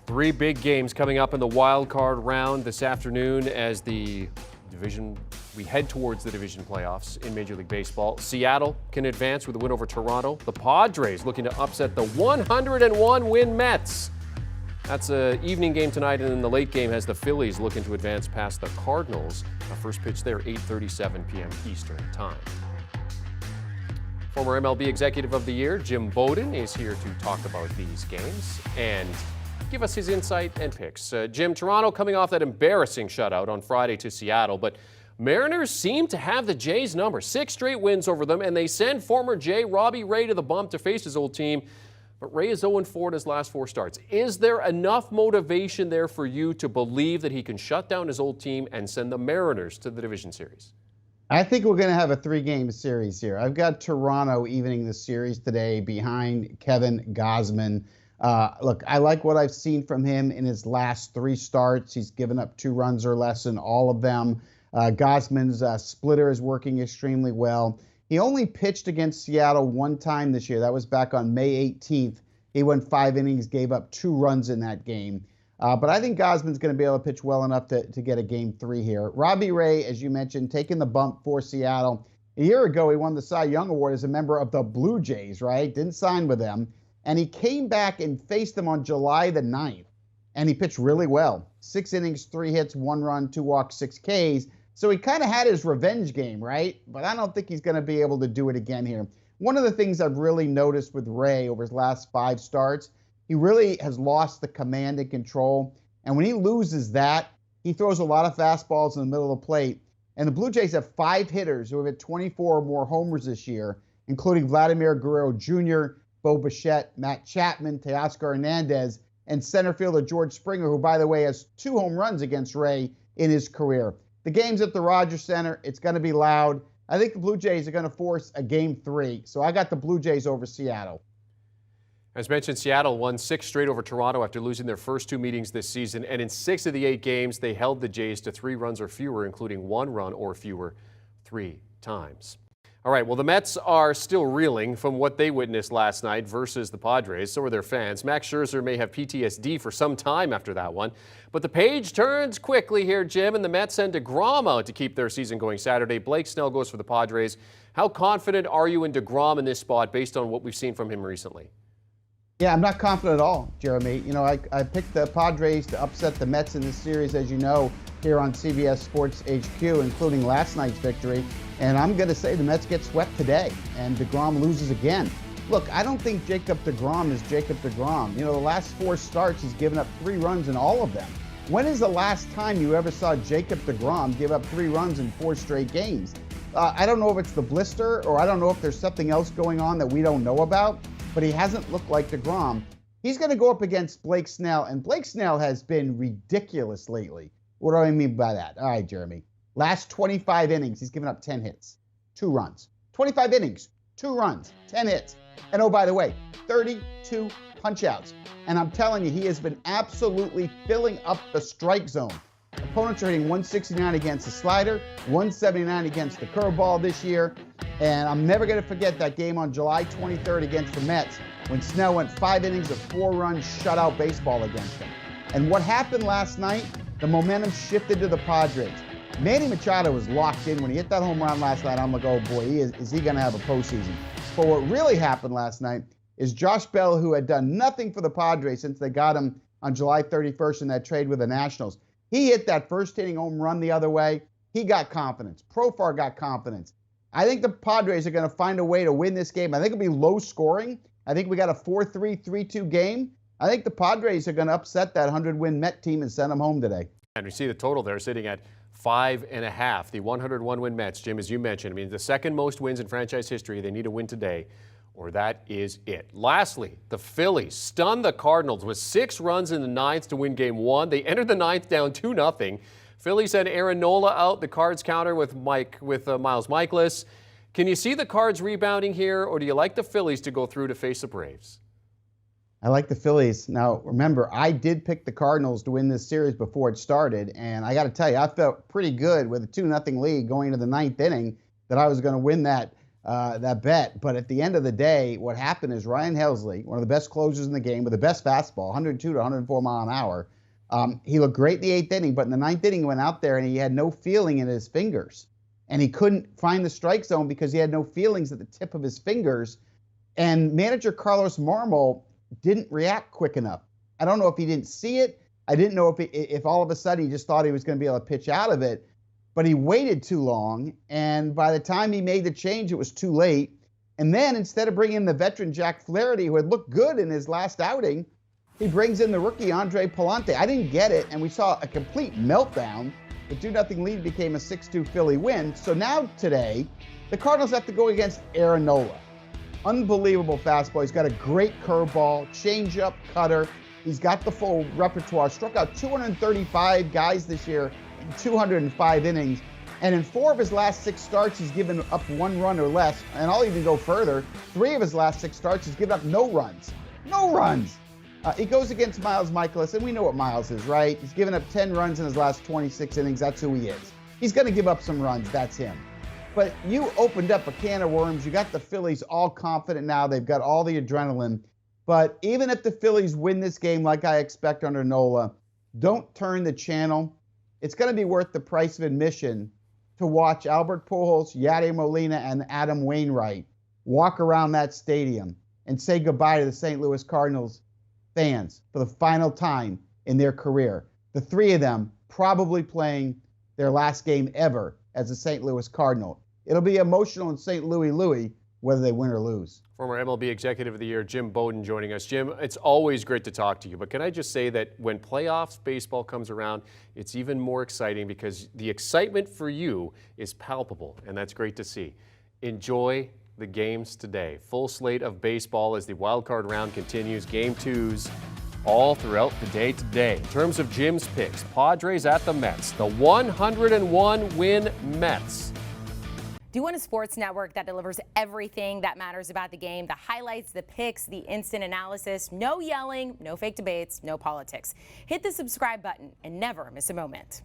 Three big games coming up in the wild card round this afternoon as we head towards the division playoffs in Major League Baseball. Seattle can advance with a win over Toronto. The Padres looking to upset the 101-win Mets. That's an evening game tonight, and then the late game has the Phillies looking to advance past the Cardinals. First pitch there, 8:37 p.m. Eastern Time. Former MLB Executive of the Year, Jim Bowden, is here to talk about these games and give us his insight and picks. Jim, Toronto coming off that embarrassing shutout on Friday to Seattle, but Mariners seem to have the Jays' number. 6 straight wins over them, and they send former Jay Robbie Ray to the bump to face his old team. But Ray is 0-4 in his last 4 starts. Is there enough motivation there for you to believe that he can shut down his old team and send the Mariners to the division series? I think we're going to have a 3-game series here. I've got Toronto evening the series today behind Kevin Gausman. Look, I like what I've seen from him in his last 3 starts. He's given up 2 runs or less in all of them. Gausman's splitter is working extremely well. He only pitched against Seattle 1 time this year. That was back on May 18th. He went 5 innings, gave up 2 runs in that game. But I think Gausman's going to be able to pitch well enough to get a game 3 here. Robbie Ray, as you mentioned, taking the bump for Seattle. A year ago, he won the Cy Young Award as a member of the Blue Jays, right? Didn't sign with them. And he came back and faced them on July the 9th. And he pitched really well. 6 innings, 3 hits, 1 run, 2 walks, 6 Ks. So he kind of had his revenge game, right? But I don't think he's going to be able to do it again here. One of the things I've really noticed with Ray over his last 5 starts, he really has lost the command and control. And when he loses that, he throws a lot of fastballs in the middle of the plate. And the Blue Jays have 5 hitters who have hit 24 or more homers this year, including Vladimir Guerrero Jr., Bo Bichette, Matt Chapman, Teoscar Hernandez, and center fielder George Springer, who, by the way, has 2 home runs against Ray in his career. The game's at the Rogers Center. It's going to be loud. I think the Blue Jays are going to force a game 3. So I got the Blue Jays over Seattle. As mentioned, Seattle won 6 straight over Toronto after losing their first 2 meetings this season. And in 6 of the 8 games, they held the Jays to 3 runs or fewer, including 1 run or fewer 3 times. All right, well, the Mets are still reeling from what they witnessed last night versus the Padres. So are their fans. Max Scherzer may have PTSD for some time after that one. But the page turns quickly here, Jim, and the Mets send DeGrom out to keep their season going Saturday. Blake Snell goes for the Padres. How confident are you in DeGrom in this spot based on what we've seen from him recently? Yeah, I'm not confident at all, Jeremy. You know, I picked the Padres to upset the Mets in this series, as you know, here on CBS Sports HQ, including last night's victory. And I'm going to say the Mets get swept today, and DeGrom loses again. Look, I don't think Jacob DeGrom is Jacob DeGrom. You know, the last 4 starts, he's given up 3 runs in all of them. When is the last time you ever saw Jacob DeGrom give up 3 runs in 4 straight games? I don't know if it's the blister, or I don't know if there's something else going on that we don't know about, but he hasn't looked like DeGrom. He's going to go up against Blake Snell, and Blake Snell has been ridiculous lately. What do I mean by that? All right, Jeremy. Last 25 innings, he's given up 10 hits, 2 runs. 25 innings, 2 runs, 10 hits. And oh, by the way, 32 punch-outs. And I'm telling you, he has been absolutely filling up the strike zone. Opponents are hitting 169 against the slider, 179 against the curveball this year. And I'm never going to forget that game on July 23rd against the Mets when Snell went 5 innings of 4-run shutout baseball against them. And what happened last night, the momentum shifted to the Padres. Manny Machado was locked in when he hit that home run last night. I'm like, oh boy, is he going to have a postseason? But what really happened last night is Josh Bell, who had done nothing for the Padres since they got him on July 31st in that trade with the Nationals, he hit that first inning home run the other way. He got confidence. Profar got confidence. I think the Padres are going to find a way to win this game. I think it'll be low scoring. I think we got a 4-3, 3-2 game. I think the Padres are going to upset that 100-win Met team and send them home today. And we see the total there sitting at 5.5. The 101-win Mets, Jim, as you mentioned, I mean, the second most wins in franchise history. They need a win today, or that is it. Lastly, the Phillies stunned the Cardinals with 6 runs in the 9th to win Game 1. They entered the 9th down 2-0. Phillies had Aaron Nola out, the Cards counter with Miles Mikolas. Can you see the Cards rebounding here, or do you like the Phillies to go through to face the Braves? I like the Phillies. Now, remember, I did pick the Cardinals to win this series before it started, and I got to tell you, I felt pretty good with a 2-0 lead going into the 9th inning that I was going to win that that bet. But at the end of the day, what happened is Ryan Helsley, one of the best closers in the game with the best fastball, 102 to 104 mile an hour, he looked great in the 8th inning, but in the 9th inning he went out there and he had no feeling in his fingers. And he couldn't find the strike zone because he had no feelings at the tip of his fingers. And manager Carlos Marmol didn't react quick enough. I don't know if he didn't see it. I didn't know if all of a sudden he just thought he was going to be able to pitch out of it. But he waited too long, and by the time he made the change, it was too late. And then instead of bringing in the veteran Jack Flaherty, who had looked good in his last outing, he brings in the rookie Andre Palante. I didn't get it, and we saw a complete meltdown. The 2-0 lead became a 6-2 Philly win. So now today, the Cardinals have to go against Aaron Nola. Unbelievable fastball. He's got a great curveball, changeup, cutter. He's got the full repertoire. Struck out 235 guys this year in 205 innings. And in 4 of his last 6 starts, he's given up 1 run or less. And I'll even go further. 3 of his last 6 starts, he's given up no runs. No runs. He goes against Miles Michaelis, and we know what Miles is, right? He's given up 10 runs in his last 26 innings. That's who he is. He's going to give up some runs. That's him. But you opened up a can of worms. You got the Phillies all confident now. They've got all the adrenaline. But even if the Phillies win this game like I expect under Nola, don't turn the channel. It's going to be worth the price of admission to watch Albert Pujols, Yadier Molina, and Adam Wainwright walk around that stadium and say goodbye to the St. Louis Cardinals fans for the final time in their career. The 3 of them probably playing their last game ever as a St. Louis Cardinal. It'll be emotional in St. Louis, whether they win or lose. Former MLB Executive of the Year, Jim Bowden, joining us. Jim, it's always great to talk to you, but can I just say that when playoffs baseball comes around, it's even more exciting because the excitement for you is palpable, and that's great to see. Enjoy the games today. Full slate of baseball as the wild card round continues. Game 2s all throughout the day today. In terms of Jim's picks, Padres at the Mets. The 101-win Mets. Do you want a sports network that delivers everything that matters about the game? The highlights, the picks, the instant analysis. No yelling, no fake debates, no politics. Hit the subscribe button and never miss a moment.